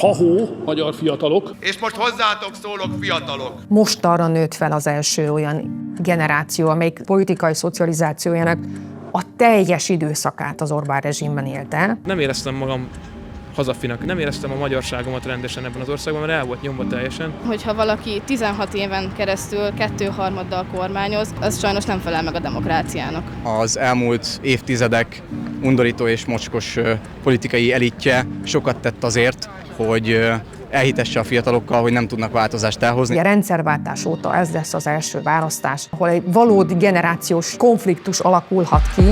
Ha-hó, magyar fiatalok. És most hozzátok szólok, fiatalok. Most arra nőtt fel az első olyan generáció, amelyik politikai szocializációjának a teljes időszakát az Orbán rezsimben élte. Nem éreztem magam hazafinak, nem éreztem a magyarságomat rendesen ebben az országban, mert el volt nyomva teljesen. Hogyha valaki 16 éven keresztül 2/3 kormányoz, az sajnos nem felel meg a demokráciának. Az elmúlt évtizedek undorító és mocskos politikai elitje sokat tett azért, hogy elhitesse a fiatalokkal, hogy nem tudnak változást elhozni. A rendszerváltás óta ez lesz az első választás, ahol egy valódi generációs konfliktus alakulhat ki.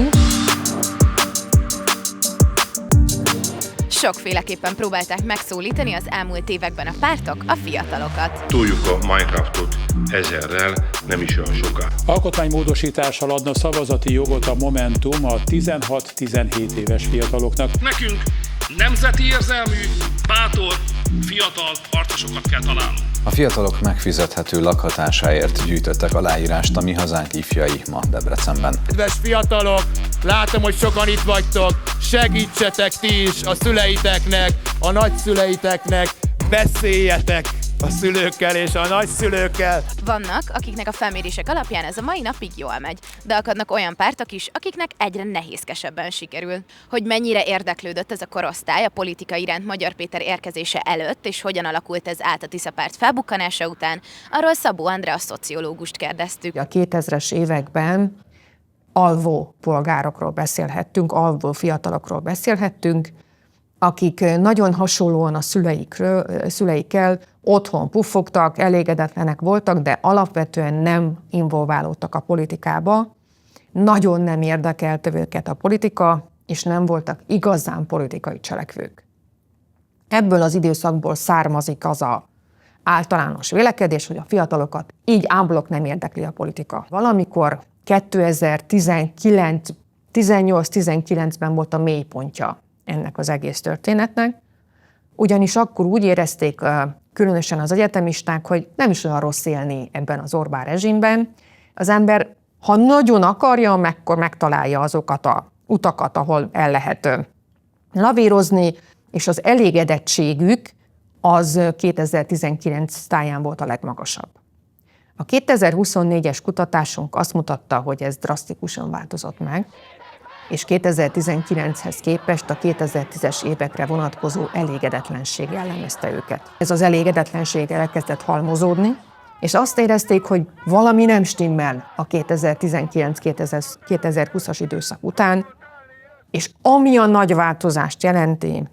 Sokféleképpen próbálták megszólítani az elmúlt években a pártok a fiatalokat. Túljuk a Minecraftot 1000-rel, nem is olyan soká. Alkotmánymódosítással adna szavazati jogot a Momentum a 16-17 éves fiataloknak. Nekünk nemzeti érzelmű, bátor, fiatal harcosokat kell találnunk. A fiatalok megfizethető lakhatásáért gyűjtöttek aláírást a Mi Hazánk ifjai ma Debrecenben. Kedves fiatalok, látom, hogy sokan itt vagytok, segítsetek ti is a szüleiteknek, a nagyszüleiteknek, beszéljetek a szülőkkel és a nagyszülőkkel. Vannak, akiknek a felmérések alapján ez a mai napig jól megy, de akadnak olyan pártok is, akiknek egyre nehézkesebben sikerül. Hogy mennyire érdeklődött ez a korosztály a politika iránt Magyar Péter érkezése előtt, és hogyan alakult ez át a Tisza párt felbukkanása után, arról Szabó Andrea szociológust kérdeztük. A 2000-es években alvó polgárokról beszélhettünk, alvó fiatalokról beszélhettünk, akik nagyon hasonlóan a szüleikkel otthon puffogtak, elégedetlenek voltak, de alapvetően nem involválódtak a politikába, nagyon nem érdekelte őket a politika, és nem voltak igazán politikai cselekvők. Ebből az időszakból származik az az általános vélekedés, hogy a fiatalokat így ámblok nem érdekli a politika. Valamikor 2018-19-ben volt a mélypontja ennek az egész történetnek, ugyanis akkor úgy érezték, különösen az egyetemisták, hogy nem is olyan rossz élni ebben az Orbán rezsimben. Az ember, ha nagyon akarja, akkor megtalálja azokat az utakat, ahol el lehet lavírozni, és az elégedettségük az 2019 táján volt a legmagasabb. A 2024-es kutatásunk azt mutatta, hogy ez drasztikusan változott meg, és 2019-hez képest a 2010-es évekre vonatkozó elégedetlenség jellemezte őket. Ez az elégedetlenség elkezdett halmozódni, és azt érezték, hogy valami nem stimmel a 2019-2020-as időszak után, és ami a nagy változást jelenti,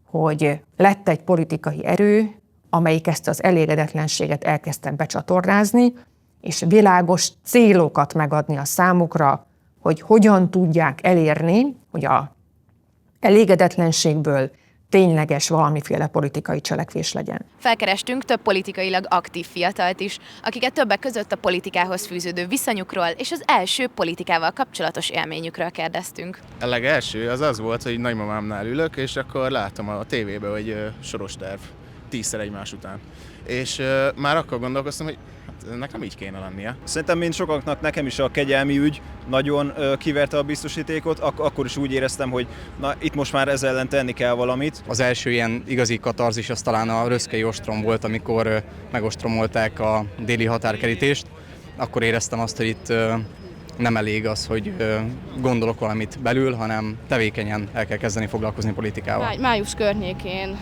hogy lett egy politikai erő, amelyik ezt az elégedetlenséget elkezdte becsatornázni, és világos célokat megadni a számukra, hogy hogyan tudják elérni, hogy a elégedetlenségből tényleges valamiféle politikai cselekvés legyen. Felkerestünk több politikailag aktív fiatalt is, akiket többek között a politikához fűződő viszonyukról és az első politikával kapcsolatos élményükről kérdeztünk. A legelső az volt, hogy nagymamámnál ülök, és akkor látom a tévében, hogy soros terv 10-szer egymás után. És már akkor gondolkoztam, hogy ennek nem így kéne lennie. Szerintem, mint sokaknak, nekem is a kegyelmi ügy nagyon kiverte a biztosítékot, akkor is úgy éreztem, hogy na, itt most már ezzel ellen tenni kell valamit. Az első ilyen igazi katarzis az talán a röszkei ostrom volt, amikor megostromolták a déli határkerítést. Akkor éreztem azt, hogy itt nem elég az, hogy gondolok valamit belül, hanem tevékenyen el kell kezdeni foglalkozni politikával. Május környékén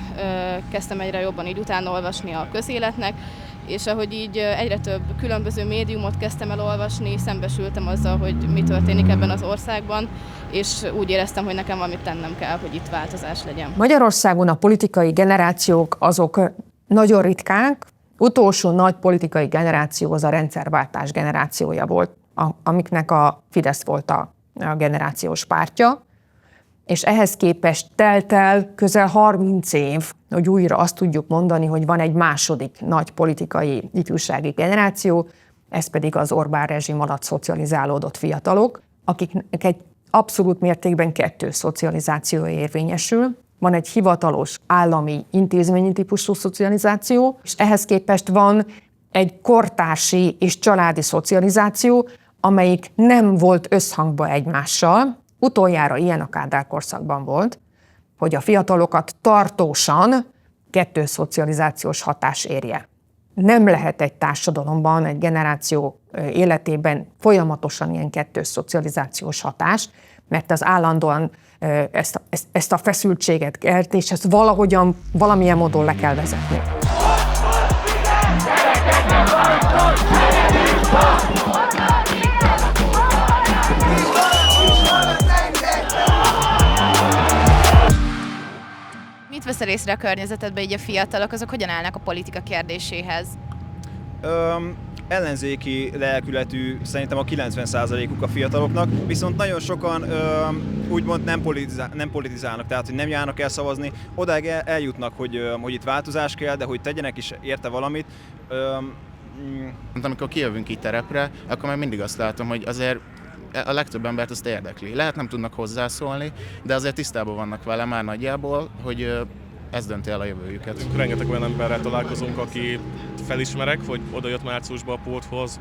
kezdtem egyre jobban így utána olvasni a közéletnek, és ahogy így egyre több különböző médiumot kezdtem el olvasni, szembesültem azzal, hogy mi történik ebben az országban, és úgy éreztem, hogy nekem valamit tennem kell, hogy itt változás legyen. Magyarországon a politikai generációk azok nagyon ritkák. Utolsó nagy politikai generáció az a rendszerváltás generációja volt, amiknek a Fidesz volt a generációs pártja, és ehhez képest telt el közel 30 év, hogy újra azt tudjuk mondani, hogy van egy második nagy politikai ifjúsági generáció, ez pedig az Orbán rezsim alatt szocializálódott fiatalok, akiknek egy abszolút mértékben kettős szocializáció érvényesül. Van egy hivatalos állami intézményi típusú szocializáció, és ehhez képest van egy kortársi és családi szocializáció, amelyik nem volt összhangban egymással. Utoljára ilyen a Kádár korszakban volt, hogy a fiatalokat tartósan kettős szocializációs hatás érje. Nem lehet egy társadalomban, egy generáció életében folyamatosan ilyen kettős szocializációs hatás, mert az állandóan ezt a feszültséget kelt, és ezt valamilyen módon le kell vezetni. Mit veszel észre a környezetedben, így a fiatalok, azok hogyan állnak a politika kérdéséhez? Ellenzéki lelkületű szerintem a 90%-uk a fiataloknak, viszont nagyon sokan úgymond nem politizálnak, tehát hogy nem járnak el szavazni, odáig eljutnak, hogy itt változás kell, de hogy tegyenek is érte valamit. Amikor kijövünk itt terepre, akkor már mindig azt látom, hogy azért a legtöbb embert azt érdekli. Lehet nem tudnak hozzászólni, de azért tisztában vannak vele már nagyjából, hogy ez dönti el a jövőjüket. Rengeteg olyan emberrel találkozunk, aki felismerek, hogy oda jött márciusban a pulthoz,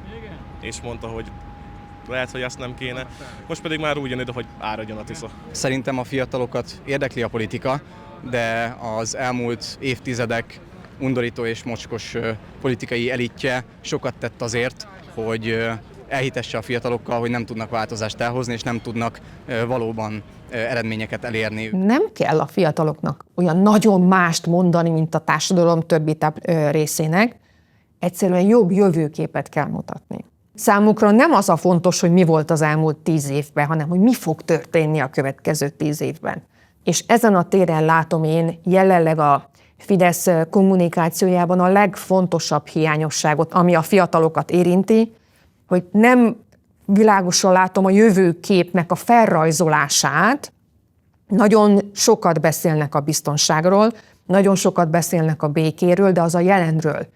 és mondta, hogy lehet, hogy ezt nem kéne. Most pedig már úgy jön ide, hogy áradjon a Tisza. Szerintem a fiatalokat érdekli a politika, de az elmúlt évtizedek undorító és mocskos politikai elitje sokat tett azért, hogy elhitesse a fiatalokkal, hogy nem tudnak változást elhozni, és nem tudnak valóban eredményeket elérni. Nem kell a fiataloknak olyan nagyon mást mondani, mint a társadalom többi részének, egyszerűen jobb jövőképet kell mutatni. Számukra nem az a fontos, hogy mi volt az elmúlt 10 évben, hanem hogy mi fog történni a következő 10 évben. És ezen a téren látom én jelenleg a Fidesz kommunikációjában a legfontosabb hiányosságot, ami a fiatalokat érinti, hogy nem világosan látom a jövőképnek a felrajzolását. Nagyon sokat beszélnek a biztonságról, nagyon sokat beszélnek a békéről, de az a jelenről,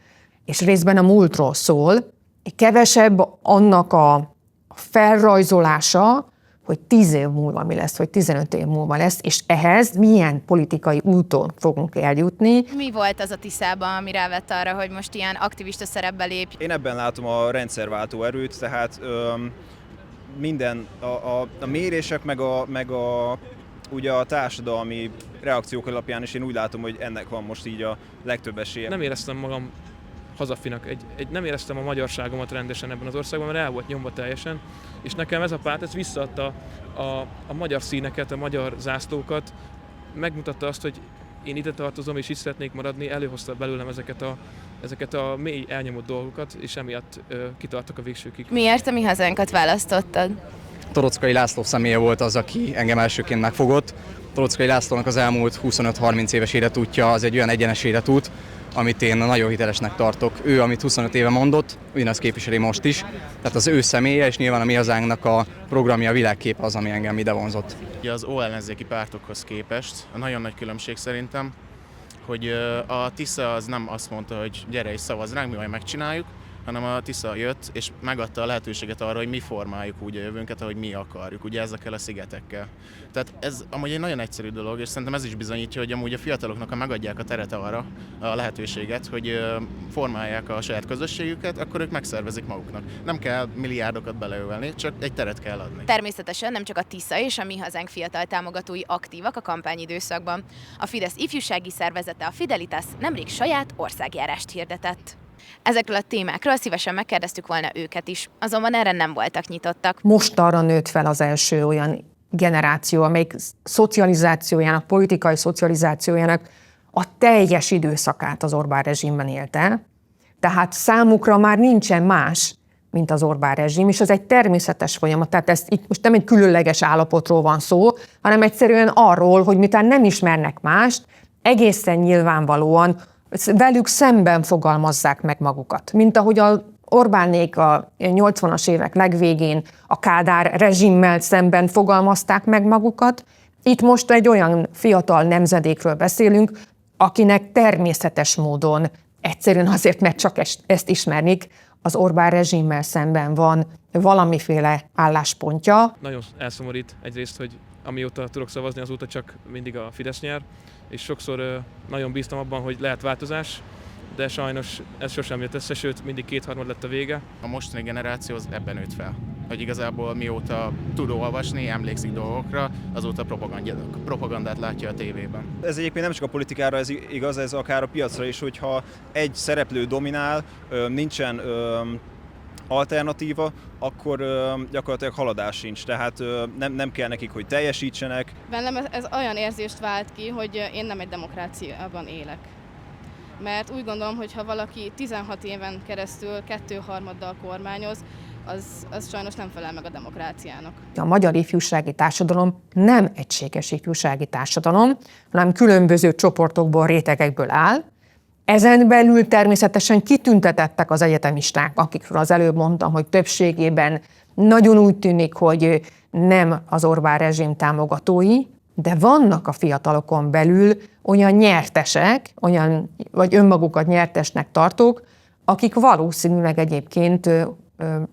és részben a múltról szól. Kevesebb annak a felrajzolása, hogy 10 év múlva mi lesz, vagy 15 év múlva lesz, és ehhez milyen politikai úton fogunk eljutni. Mi volt az a Tiszában, ami rávett arra, hogy most ilyen aktivista szerepbe lépj? Én ebben látom a rendszerváltó erőt, tehát minden, a mérések, ugye a társadalmi reakciók alapján is én úgy látom, hogy ennek van most így a legtöbb esélye. Nem éreztem magam hazafinak, nem éreztem a magyarságomat rendesen ebben az országban, mert el volt nyomva teljesen, és nekem ez a párt ez visszaadta a magyar színeket, a magyar zászlókat, megmutatta azt, hogy én ide tartozom, és itt szeretnék maradni, előhozta belőlem ezeket a mély elnyomott dolgokat, és emiatt kitartok a végsőkig. Miért a Mi Hazánkat választottad? Toroczkai László személye volt az, aki engem elsőként megfogott. Toroczkai Lászlónak az elmúlt 25-30 éves életútja az egy olyan egyenes életút, amit én nagyon hitelesnek tartok. Ő, amit 25 éve mondott, ugyanazt képviseli most is. Tehát az ő személye, és nyilván a Mi Hazánknak a programja, a világkép az, ami engem ide vonzott. Ugye az ellenzéki pártokhoz képest a nagyon nagy különbség szerintem, hogy a Tisza az nem azt mondta, hogy gyere és szavazz ránk, mi majd megcsináljuk, hanem a Tisza jött, és megadta a lehetőséget arra, hogy mi formáljuk úgy a jövőnket, ahogy mi akarjuk, ugye ezekkel a szigetekkel. Tehát ez amúgy egy nagyon egyszerű dolog, és szerintem ez is bizonyítja, hogy amúgy a fiataloknak, ha megadják a teret arra, a lehetőséget, hogy formálják a saját közösségüket, akkor ők megszervezik maguknak. Nem kell milliárdokat beleölni, csak egy teret kell adni. Természetesen nem csak a Tisza és a Mi Hazánk fiatal támogatói aktívak a kampányidőszakban. A Fidesz ifjúsági szervezete, a Fidelitas nemrég saját országjárást hirdetett. Ezekről a témákról szívesen megkérdeztük volna őket is, azonban erre nem voltak nyitottak. Most arra nőtt fel az első olyan generáció, amelyik szocializációjának, politikai szocializációjának a teljes időszakát az Orbán rezsimben élte. Tehát számukra már nincsen más, mint az Orbán rezsim, és ez egy természetes folyamat. Tehát itt most nem egy különleges állapotról van szó, hanem egyszerűen arról, hogy miután nem ismernek mást, egészen nyilvánvalóan velük szemben fogalmazzák meg magukat. Mint ahogy a Orbánék a 80-as évek legvégén a Kádár rezsimmel szemben fogalmazták meg magukat. Itt most egy olyan fiatal nemzedékről beszélünk, akinek természetes módon, egyszerűen azért, mert csak ezt ismernik, az Orbán rezsimmel szemben van valamiféle álláspontja. Nagyon elszomorít egyrészt, hogy amióta tudok szavazni, azóta csak mindig a Fidesz nyer, és sokszor nagyon bíztam abban, hogy lehet változás, de sajnos ez sosem jött össze, sőt mindig 2/3 lett a vége. A mostani generáció az ebben nőtt fel. hogy igazából mióta tud olvasni, emlékszik dolgokra, azóta propagandát látja a tévében. Ez egyébként nem csak a politikára ez igaz, ez akár a piacra is, hogyha egy szereplő dominál, nincsen alternatíva, akkor gyakorlatilag haladás sincs, tehát nem kell nekik, hogy teljesítsenek. Bennem ez olyan érzést vált ki, hogy én nem egy demokráciában élek. Mert úgy gondolom, hogy ha valaki 16 éven keresztül 2/3 kormányoz, az sajnos nem felel meg a demokráciának. A magyar ifjúsági társadalom nem egységes ifjúsági társadalom, hanem különböző csoportokból, rétegekből áll. Ezen belül természetesen kitüntetettek az egyetemisták, akikről az előbb mondtam, hogy többségében nagyon úgy tűnik, hogy nem az Orbán rezsim támogatói, de vannak a fiatalokon belül olyan nyertesek, vagy önmagukat nyertesnek tartók, akik valószínűleg egyébként,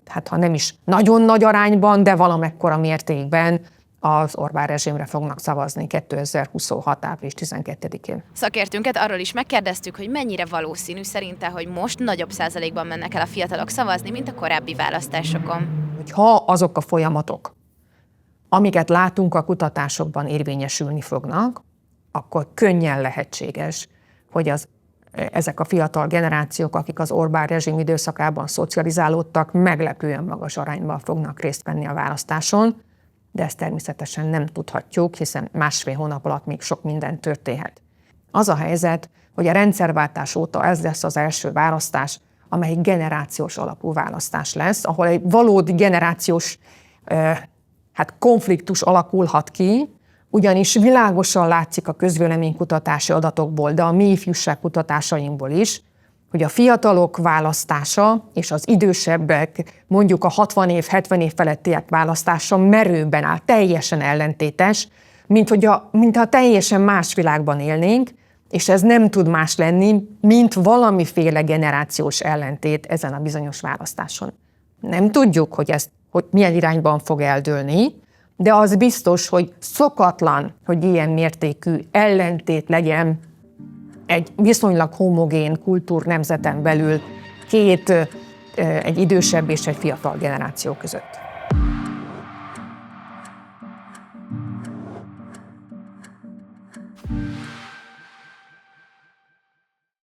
hát ha nem is nagyon nagy arányban, de valamekkora mértékben az Orbán rezsimre fognak szavazni 2026. április 12-én. Szakértőnket arról is megkérdeztük, hogy mennyire valószínű szerinte, hogy most nagyobb százalékban mennek el a fiatalok szavazni, mint a korábbi választásokon. Ha azok a folyamatok, amiket látunk a kutatásokban érvényesülni fognak, akkor könnyen lehetséges, hogy ezek a fiatal generációk, akik az Orbán rezsim időszakában szocializálódtak, meglepően magas arányban fognak részt venni a választáson, de ezt természetesen nem tudhatjuk, hiszen 1,5 hónap alatt még sok minden történhet. Az a helyzet, hogy a rendszerváltás óta ez lesz az első választás, amely generációs alapú választás lesz, ahol egy valódi generációs konfliktus alakulhat ki, ugyanis világosan látszik a közvéleménykutatási adatokból, de a mi ifjúság kutatásainkból is, hogy a fiatalok választása és az idősebbek, mondjuk a 60 év, 70 év felettiek választása merőben áll, teljesen ellentétes, mintha teljesen más világban élnénk, és ez nem tud más lenni, mint valamiféle generációs ellentét ezen a bizonyos választáson. Nem tudjuk, hogy milyen irányban fog eldőlni, de az biztos, hogy szokatlan, hogy ilyen mértékű ellentét legyen egy viszonylag homogén kultúrnemzeten belül egy idősebb és egy fiatal generáció között.